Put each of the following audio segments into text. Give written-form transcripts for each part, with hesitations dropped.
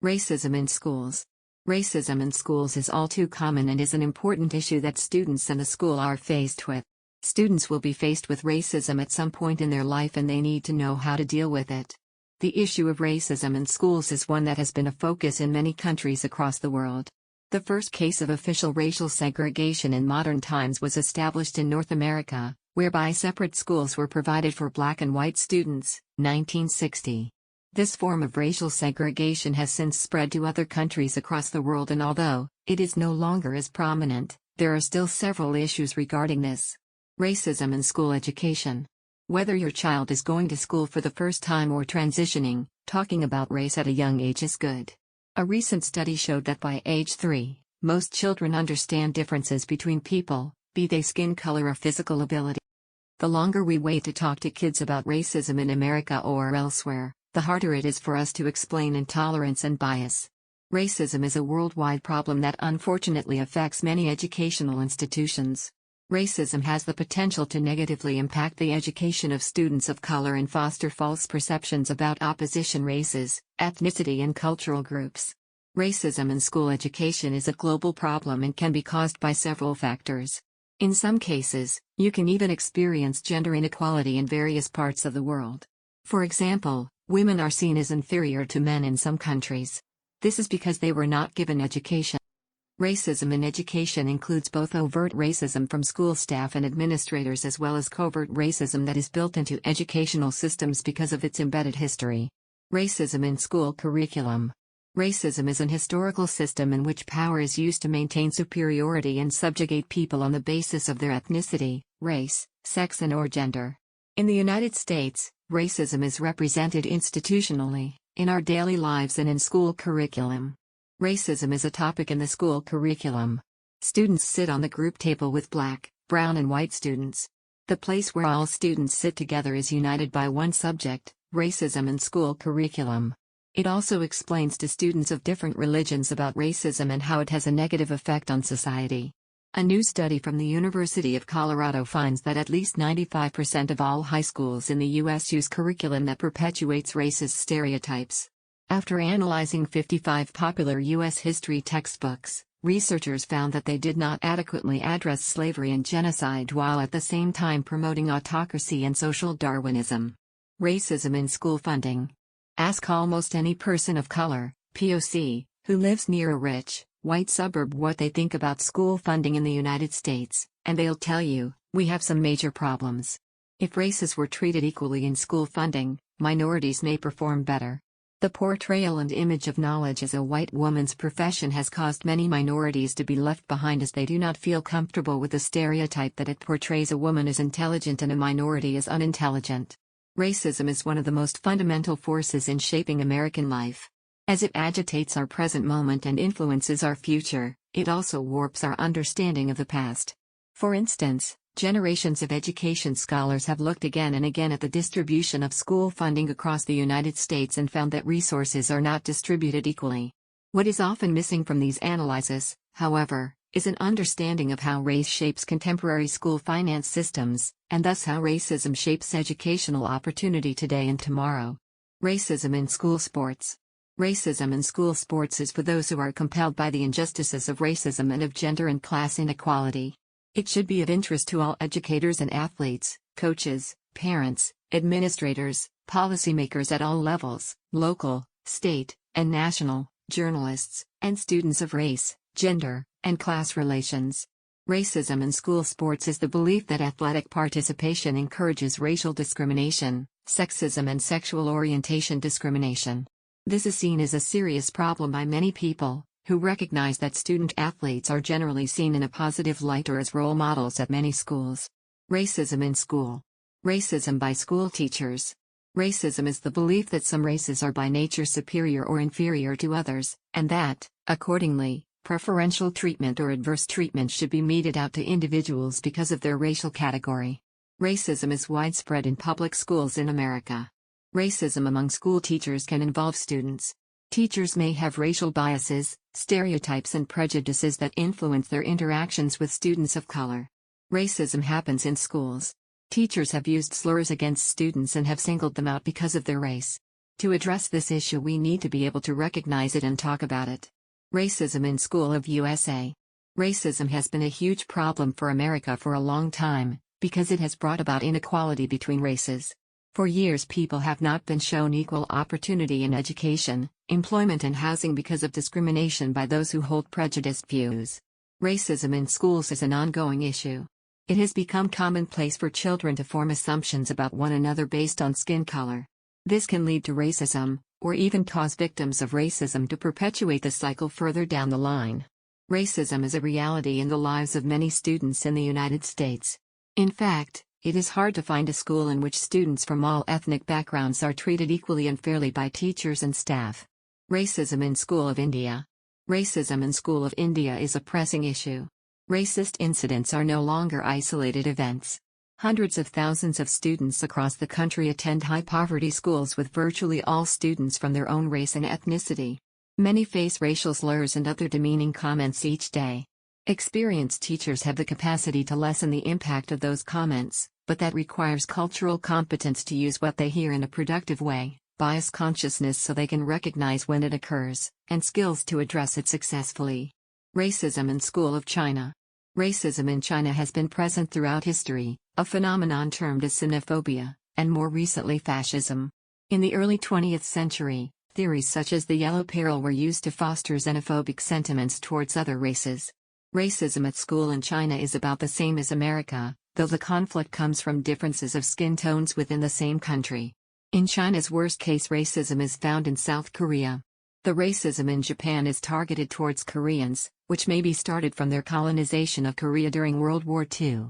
Racism in schools. Racism in schools is all too common and is an important issue that students and the school are faced with. Students will be faced with racism at some point in their life and they need to know how to deal with it. The issue of racism in schools is one that has been a focus in many countries across the world. The first case of official racial segregation in modern times was established in North America, whereby separate schools were provided for black and white students, 1960. This form of racial segregation has since spread to other countries across the world, and although it is no longer as prominent, there are still several issues regarding this. Racism in school education. Whether your child is going to school for the first time or transitioning, talking about race at a young age is good. A recent study showed that by age 3, most children understand differences between people, be they skin color or physical ability. The longer we wait to talk to kids about racism in America or elsewhere, the harder it is for us to explain intolerance and bias. Racism is a worldwide problem that unfortunately affects many educational institutions. Racism has the potential to negatively impact the education of students of color and foster false perceptions about opposition races, ethnicity, and cultural groups. Racism in school education is a global problem and can be caused by several factors. In some cases, you can even experience gender inequality in various parts of the world. For example, women are seen as inferior to men in some countries. This is because they were not given education. Racism in education includes both overt racism from school staff and administrators as well as covert racism that is built into educational systems because of its embedded history. Racism in school curriculum. Racism is an historical system in which power is used to maintain superiority and subjugate people on the basis of their ethnicity, race, sex, and/or gender. In the United States, racism is represented institutionally, in our daily lives and in school curriculum. Racism is a topic in the school curriculum. Students sit on the group table with black, brown, and white students. The place where all students sit together is united by one subject, racism in school curriculum. It also explains to students of different religions about racism and how it has a negative effect on society. A new study from the University of Colorado finds that at least 95% of all high schools in the U.S. use curriculum that perpetuates racist stereotypes. After analyzing 55 popular U.S. history textbooks, researchers found that they did not adequately address slavery and genocide while at the same time promoting autocracy and social Darwinism. Racism in school funding. Ask almost any person of color, POC, who lives near a rich, white suburb what they think about school funding in the United States, and they'll tell you, we have some major problems. If races were treated equally in school funding, minorities may perform better. The portrayal and image of knowledge as a white woman's profession has caused many minorities to be left behind as they do not feel comfortable with the stereotype that it portrays a woman as intelligent and a minority as unintelligent. Racism is one of the most fundamental forces in shaping American life. As it agitates our present moment and influences our future, it also warps our understanding of the past. For instance, generations of education scholars have looked again and again at the distribution of school funding across the United States and found that resources are not distributed equally. What is often missing from these analyses, however, is an understanding of how race shapes contemporary school finance systems, and thus how racism shapes educational opportunity today and tomorrow. Racism in school sports. Racism in school sports is for those who are compelled by the injustices of racism and of gender and class inequality. It should be of interest to all educators and athletes, coaches, parents, administrators, policymakers at all levels, local, state, and national, journalists, and students of race, gender, and class relations. Racism in school sports is the belief that athletic participation encourages racial discrimination, sexism, and sexual orientation discrimination. This is seen as a serious problem by many people, who recognize that student athletes are generally seen in a positive light or as role models at many schools. Racism in school. Racism by school teachers. Racism is the belief that some races are by nature superior or inferior to others, and that, accordingly, preferential treatment or adverse treatment should be meted out to individuals because of their racial category. Racism is widespread in public schools in America. Racism among school teachers can involve students. Teachers may have racial biases, stereotypes, and prejudices that influence their interactions with students of color. Racism happens in schools. Teachers have used slurs against students and have singled them out because of their race. To address this issue, we need to be able to recognize it and talk about it. Racism in School of USA. Racism has been a huge problem for America for a long time, because it has brought about inequality between races. For years, people have not been shown equal opportunity in education, employment, and housing because of discrimination by those who hold prejudiced views. Racism in schools is an ongoing issue. It has become commonplace for children to form assumptions about one another based on skin color. This can lead to racism, or even cause victims of racism to perpetuate the cycle further down the line. Racism is a reality in the lives of many students in the United States. In fact, it is hard to find a school in which students from all ethnic backgrounds are treated equally and fairly by teachers and staff. Racism in School of India. Racism in School of India is a pressing issue. Racist incidents are no longer isolated events. Hundreds of thousands of students across the country attend high-poverty schools with virtually all students from their own race and ethnicity. Many face racial slurs and other demeaning comments each day. Experienced teachers have the capacity to lessen the impact of those comments, but that requires cultural competence to use what they hear in a productive way, bias consciousness so they can recognize when it occurs, and skills to address it successfully. Racism in School of China. Racism in China has been present throughout history, a phenomenon termed as xenophobia, and more recently fascism. In the early 20th century, theories such as the Yellow Peril were used to foster xenophobic sentiments towards other races. Racism at school in China is about the same as America, though the conflict comes from differences of skin tones within the same country. In China's worst-case racism is found in South Korea. The racism in Japan is targeted towards Koreans, which may be started from their colonization of Korea during World War II.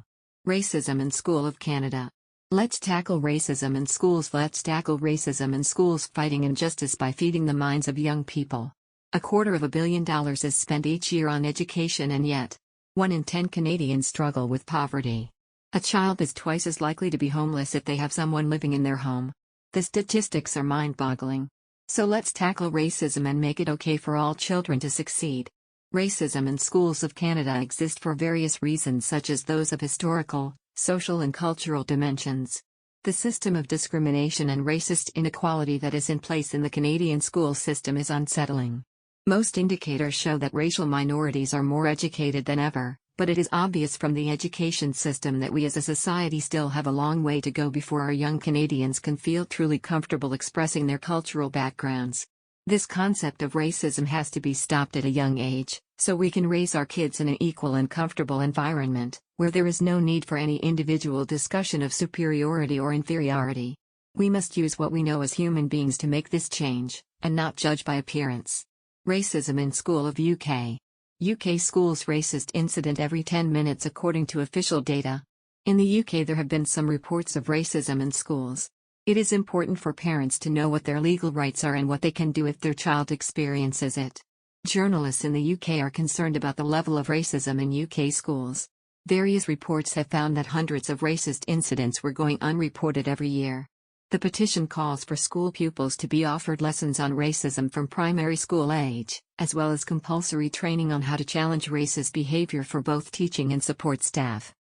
Racism in School of Canada. Let's tackle racism in schools. Let's tackle racism in schools, fighting injustice by feeding the minds of young people. $250 million is spent each year on education, and yet, 1 in 10 Canadians struggle with poverty. A child is twice as likely to be homeless if they have someone living in their home. The statistics are mind-boggling. So let's tackle racism and make it okay for all children to succeed. Racism in schools of Canada exists for various reasons, such as those of historical, social, and cultural dimensions. The system of discrimination and racist inequality that is in place in the Canadian school system is unsettling. Most indicators show that racial minorities are more educated than ever, but it is obvious from the education system that we as a society still have a long way to go before our young Canadians can feel truly comfortable expressing their cultural backgrounds. This concept of racism has to be stopped at a young age, so we can raise our kids in an equal and comfortable environment, where there is no need for any individual discussion of superiority or inferiority. We must use what we know as human beings to make this change, and not judge by appearance. Racism in School of UK. UK schools racist incident every 10 minutes according to official data. In the UK there have been some reports of racism in schools. It is important for parents to know what their legal rights are and what they can do if their child experiences it. Journalists in the UK are concerned about the level of racism in UK schools. Various reports have found that hundreds of racist incidents were going unreported every year. The petition calls for school pupils to be offered lessons on racism from primary school age, as well as compulsory training on how to challenge racist behavior for both teaching and support staff.